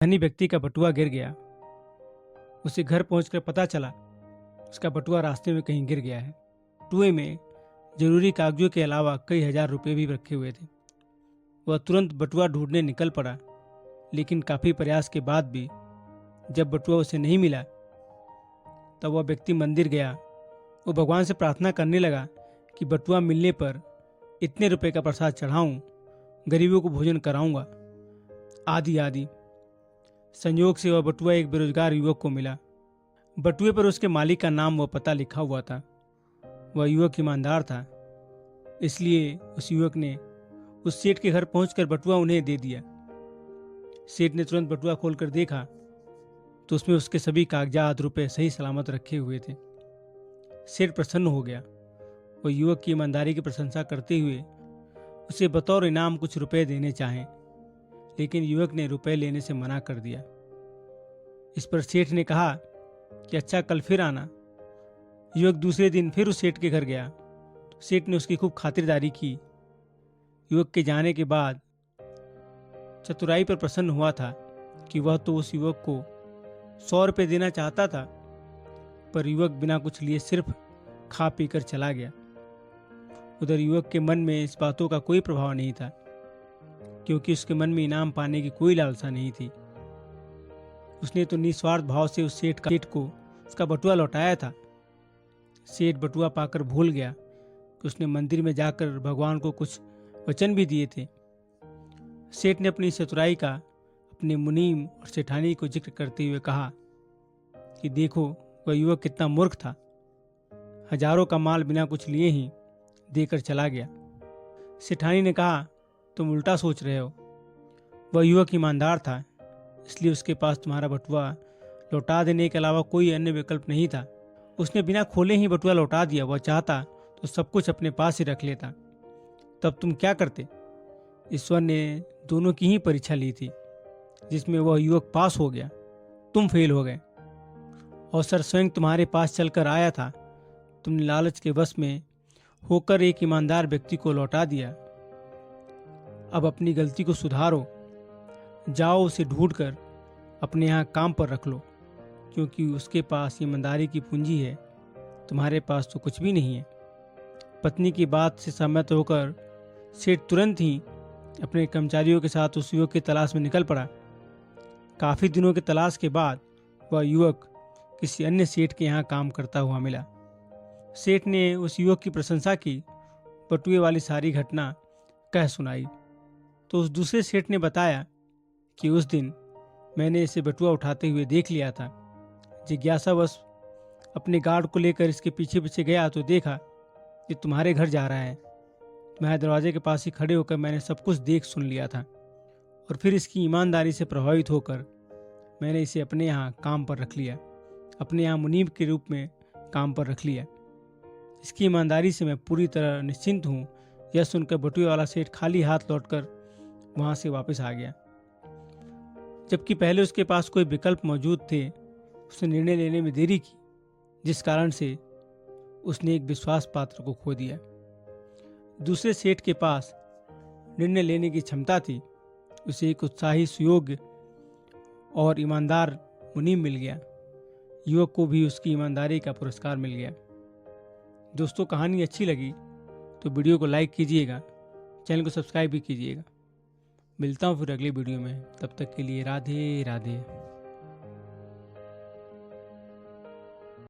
धनी व्यक्ति का बटुआ गिर गया। उसे घर पहुंचकर पता चला उसका बटुआ रास्ते में कहीं गिर गया है। बटुए में जरूरी कागजों के अलावा कई हजार रुपए भी रखे हुए थे। वह तुरंत बटुआ ढूंढने निकल पड़ा, लेकिन काफी प्रयास के बाद भी जब बटुआ उसे नहीं मिला तब वह व्यक्ति मंदिर गया। वो भगवान से प्रार्थना करने लगा कि बटुआ मिलने पर इतने रुपए का प्रसाद चढ़ाऊं, गरीबों को भोजन कराऊंगा, आदि आदि। संयोग से वह बटुआ एक बेरोजगार युवक को मिला। बटुए पर उसके मालिक का नाम व पता लिखा हुआ था। वह युवक ईमानदार था, इसलिए उस युवक ने उस सेठ के घर पहुंचकर बटुआ उन्हें दे दिया। सेठ ने तुरंत बटुआ खोलकर देखा तो उसमें उसके सभी कागजात, रुपए सही सलामत रखे हुए थे। सेठ प्रसन्न हो गया। वह युवक की ईमानदारी की प्रशंसा करते हुए उसे बतौर इनाम कुछ रुपए देने चाहे, लेकिन युवक ने रुपए लेने से मना कर दिया। इस पर सेठ ने कहा कि अच्छा, कल फिर आना। युवक दूसरे दिन फिर उस सेठ के घर गया। तो सेठ ने उसकी खूब खातिरदारी की। युवक के जाने के बाद चतुराई पर प्रसन्न हुआ था कि वह तो उस युवक को 100 रुपये देना चाहता था, पर युवक बिना कुछ लिए सिर्फ खा पीकर चला गया। उधर युवक के मन में इस बातों का कोई प्रभाव नहीं था, क्योंकि उसके मन में इनाम पाने की कोई लालसा नहीं थी। उसने तो निस्वार्थ भाव से उस सेठ को उसका बटुआ लौटाया था। सेठ बटुआ पाकर भूल गया कि उसने मंदिर में जाकर भगवान को कुछ वचन भी दिए थे। सेठ ने अपनी चतुराई का अपने मुनीम और सेठानी को जिक्र करते हुए कहा कि देखो, वह युवक कितना मूर्ख था, हजारों का माल बिना कुछ लिए ही देकर चला गया। सेठानी ने कहा, तुम उल्टा सोच रहे हो। वह युवक ईमानदार था, इसलिए उसके पास तुम्हारा बटुआ लौटा देने के अलावा कोई अन्य विकल्प नहीं था। उसने बिना खोले ही बटुआ लौटा दिया। वह चाहता तो सब कुछ अपने पास ही रख लेता। तब तुम क्या करते? ईश्वर ने दोनों की ही परीक्षा ली थी, जिसमें वह युवक पास हो गया, तुम फेल हो गए। अवसर स्वयं तुम्हारे पास चलकर आया था, तुमने लालच के वश में होकर एक ईमानदार व्यक्ति को लौटा दिया। अब अपनी गलती को सुधारो, जाओ उसे ढूंढकर अपने यहाँ काम पर रख लो, क्योंकि उसके पास ईमानदारी की पूंजी है, तुम्हारे पास तो कुछ भी नहीं है। पत्नी की बात से सहमत होकर सेठ तुरंत ही अपने कर्मचारियों के साथ उस युवक की तलाश में निकल पड़ा। काफी दिनों की तलाश के बाद वह युवक किसी अन्य सेठ के यहाँ काम करता हुआ मिला। सेठ ने उस युवक की प्रशंसा की, बटुए वाली सारी घटना कह सुनाई। तो उस दूसरे सेठ ने बताया कि उस दिन मैंने इसे बटुआ उठाते हुए देख लिया था। जिज्ञासावश अपने गार्ड को लेकर इसके पीछे पीछे गया तो देखा कि तुम्हारे घर जा रहा है। तुम्हारे दरवाजे के पास ही खड़े होकर मैंने सब कुछ देख सुन लिया था, और फिर इसकी ईमानदारी से प्रभावित होकर मैंने इसे अपने यहाँ काम पर रख लिया, अपने यहाँ मुनीब के रूप में काम पर रख लिया। इसकी ईमानदारी से मैं पूरी तरह निश्चिंत हूँ। यह सुनकर बटुए वाला सेठ खाली हाथ लौटकर वहां से वापस आ गया, जबकि पहले उसके पास कोई विकल्प मौजूद थे। उसने निर्णय लेने में देरी की, जिस कारण से उसने एक विश्वास पात्र को खो दिया। दूसरे सेठ के पास निर्णय लेने की क्षमता थी। उसे एक उत्साही, सुयोग्य और ईमानदार मुनीम मिल गया। युवक को भी उसकी ईमानदारी का पुरस्कार मिल गया। दोस्तों, कहानी अच्छी लगी तो वीडियो को लाइक कीजिएगा, चैनल को सब्सक्राइब भी कीजिएगा। मिलता हूँ फिर अगले वीडियो में। तब तक के लिए राधे राधे।